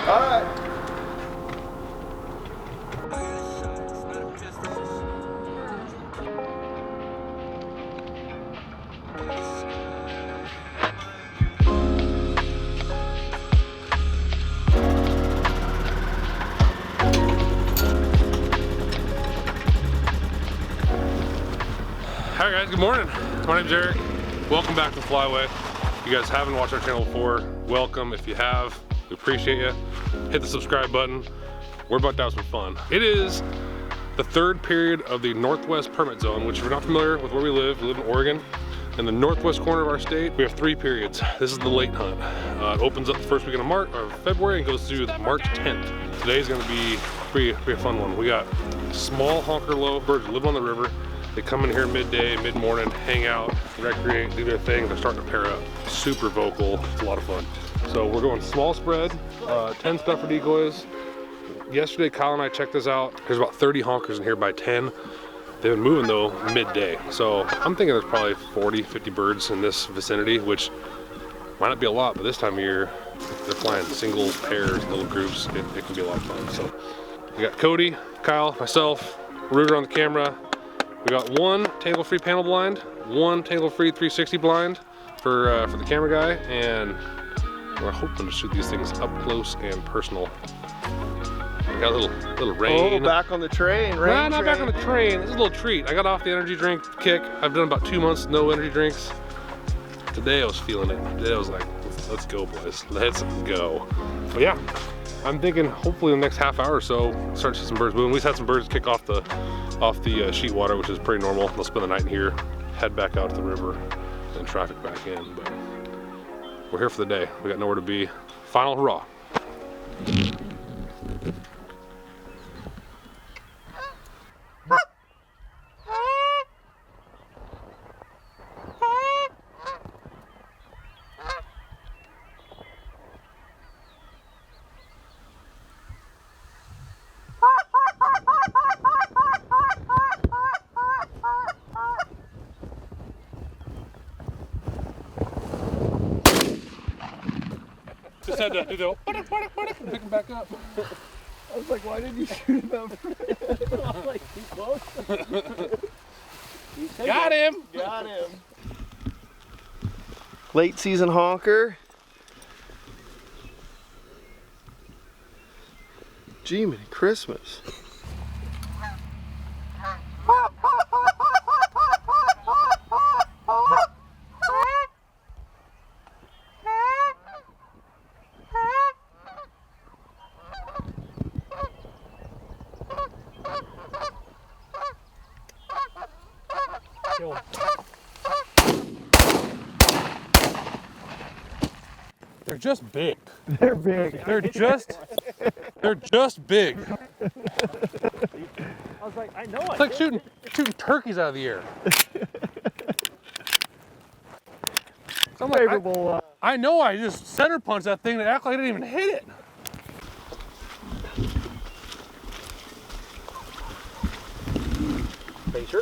All right. Hi guys, good morning. My name's Eric. Welcome back to Flyway. If you guys haven't watched our channel before, welcome. If you have, we appreciate you. Hit the subscribe button. We're about to have some fun. It is the third period of the Northwest Permit Zone, which if you're not familiar with where we live in Oregon. In the northwest corner of our state, we have 3 periods. This is the late hunt. It opens up the first weekend of February and goes through March 10th. Today's gonna be pretty a fun one. We got small honker low birds living on the river. They come in here midday, mid-morning, hang out, recreate, do their thing. They're starting to pair up. Super vocal, it's a lot of fun. So we're going small spread, 10 stuffer decoys. Yesterday, Kyle and I checked this out. There's about 30 honkers in here by 10. They've been moving though midday. So I'm thinking there's probably 40, 50 birds in this vicinity, which might not be a lot, but this time of year, they're flying single pairs, little groups. It can be a lot of fun. So we got Cody, Kyle, myself, Ruger on the camera. We got 1 tangle-free panel blind, 1 tangle-free 360 blind for the camera guy, and we're hoping to shoot these things up close and personal. We got a little rain. Oh, back on the train, rain. Nah, not back on the train. This is a little treat. I got off the energy drink kick. I've done about 2 months no energy drinks. Today I was feeling it. Today I was like, let's go, boys. Let's go. But yeah, I'm thinking hopefully in the next half hour or so, start to see some birds moving. We just had some birds kick off the sheet water, which is pretty normal. They'll spend the night in here, head back out to the river, and traffic back in. But we're here for the day. We got nowhere to be. Final hurrah. Just had to do the and pick him back up. I was like, why did you shoot him out? I was like, too close. Got him! Got him. Late season honker. Gee, many Christmas. They're just big. They're big. They're just big. I was like, I know. It's like shooting turkeys out of the air. So I'm like, Favorable. I know I just center punched that thing to act like I didn't even hit it. Facer.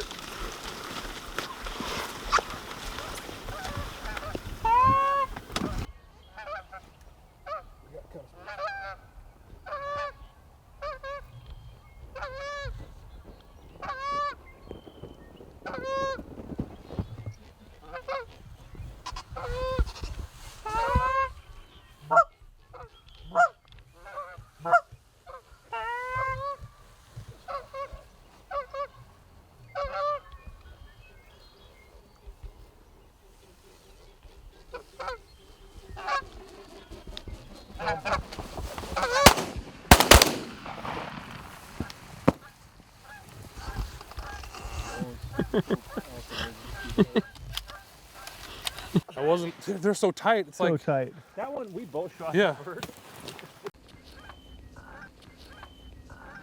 I wasn't, they're so tight. It's So like, tight. That one, we both shot. yeah. That bird.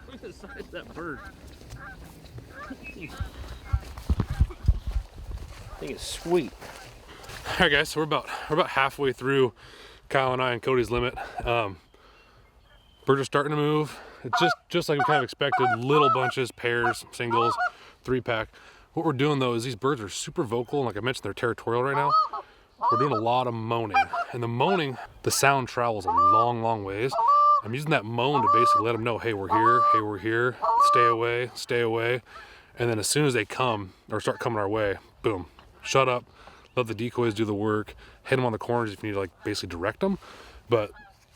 Look at the size of that bird. I think it's sweet. All right, guys, so we're about halfway through Kyle and I and Cody's limit. Birds are starting to move. It's just like we kind of expected. Little bunches, pairs, singles, 3-pack. What we're doing though is these birds are super vocal, and like I mentioned, they're territorial right now. We're doing a lot of moaning, and the moaning, the sound travels a long ways. I'm using that moan to basically let them know, hey, we're here, stay away. And then as soon as they come or start coming our way, boom, shut up, let the decoys do the work, hit them on the corners if you need to like basically direct them. But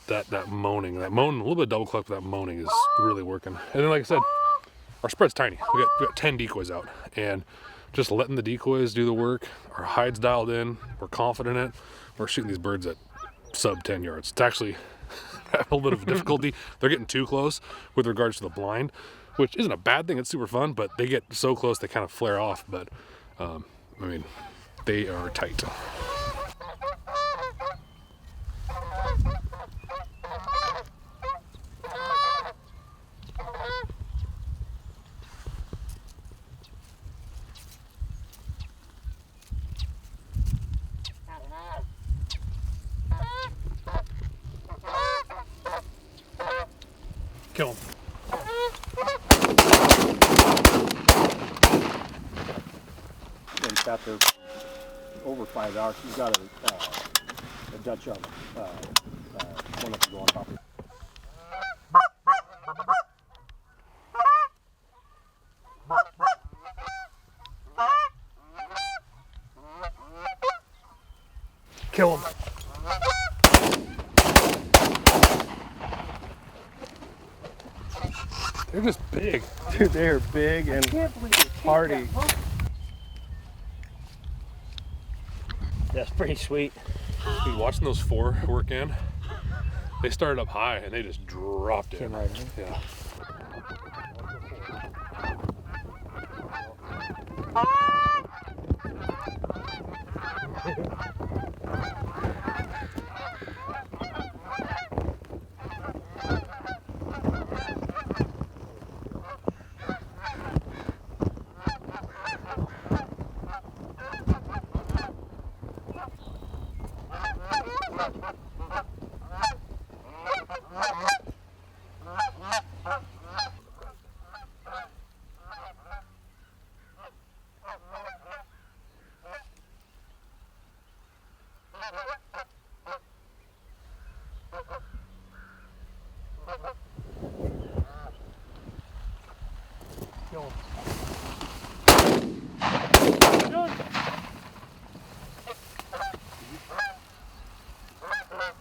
that moaning, a little bit of double cluck, but that moaning is really working. And then like I said, our spread's tiny. We got 10 decoys out, and just letting the decoys do the work. Our hide's dialed in, we're confident in it. We're shooting these birds at sub 10 yards. It's actually a little bit of a difficulty. They're getting too close with regards to the blind, which isn't a bad thing. It's super fun, but they get so close they kind of flare off. But I mean, they are tight. Kill him. Been sat there over 5 hours. She's got a Dutch oven. One up to go on top of it. Kill him. They're just big. Dude, they are big and hardy. That's pretty sweet. Dude, watching those 4 work in, they started up high and they just dropped it. Came right in. Yeah.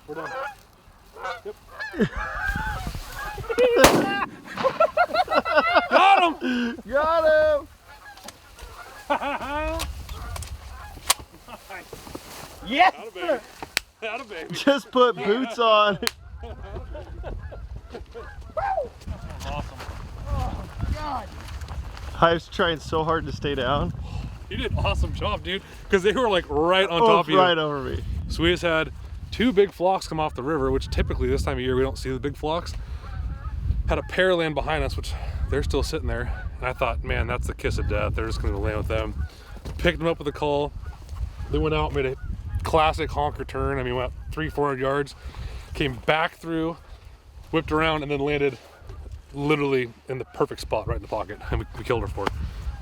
We're done. Yep. Got him! Got him! Yes! Not a baby. Not a baby. Just put boots on. Awesome. Oh, God. Hive's trying so hard to stay down. You did an awesome job, dude, because they were like right on top of you. Right over me. So we just had 2 big flocks come off the river, which typically this time of year we don't see the big flocks. Had a pair land behind us, which they're still sitting there. And I thought, man, that's the kiss of death. They're just gonna land with them. Picked them up with a call. They went out, made a classic honker turn. I mean, went 300-400 yards, came back through, whipped around, and then landed literally in the perfect spot right in the pocket. And we killed her for it.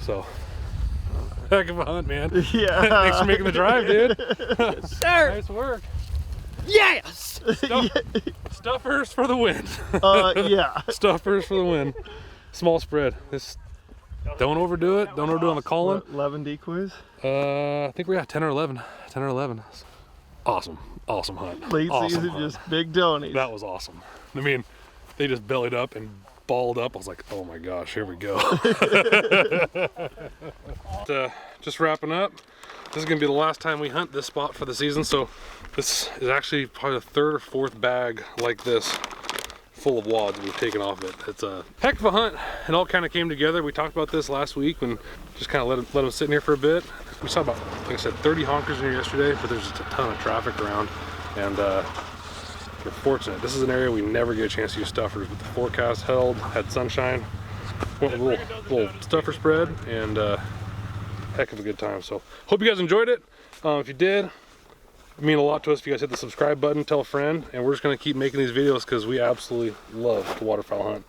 So, heck of a hunt, man. Yeah. Thanks for making the drive, dude. Sir. Nice work. Yes. Stuffers for the win. Yeah. Stuffers for the win. Small spread. This, don't overdo it. Don't overdo it on the calling. What, 11 decoys? I think we're at 10 or 11. 10 or 11. Awesome. Awesome hunt. Late awesome season, hunt. just big donies. That was awesome. I mean, they just bellied up and balled up. I was like, oh my gosh, here we go. Just wrapping up. This is gonna be the last time we hunt this spot for the season. So this is actually probably the 3rd or 4th bag like this full of wads we've taken off it. It's a heck of a hunt. It all kind of came together. We talked about this last week and just kind of let them sit in here for a bit. We saw about, like I said, 30 honkers in here yesterday, but there's just a ton of traffic around. And we're fortunate. This is an area we never get a chance to use stuffers, but the forecast held, had sunshine, went with a little stuffer spread, and heck of a good time. So hope you guys enjoyed it. If you did, it mean a lot to us if you guys hit the subscribe button, tell a friend, and we're just gonna keep making these videos because we absolutely love to waterfowl hunt.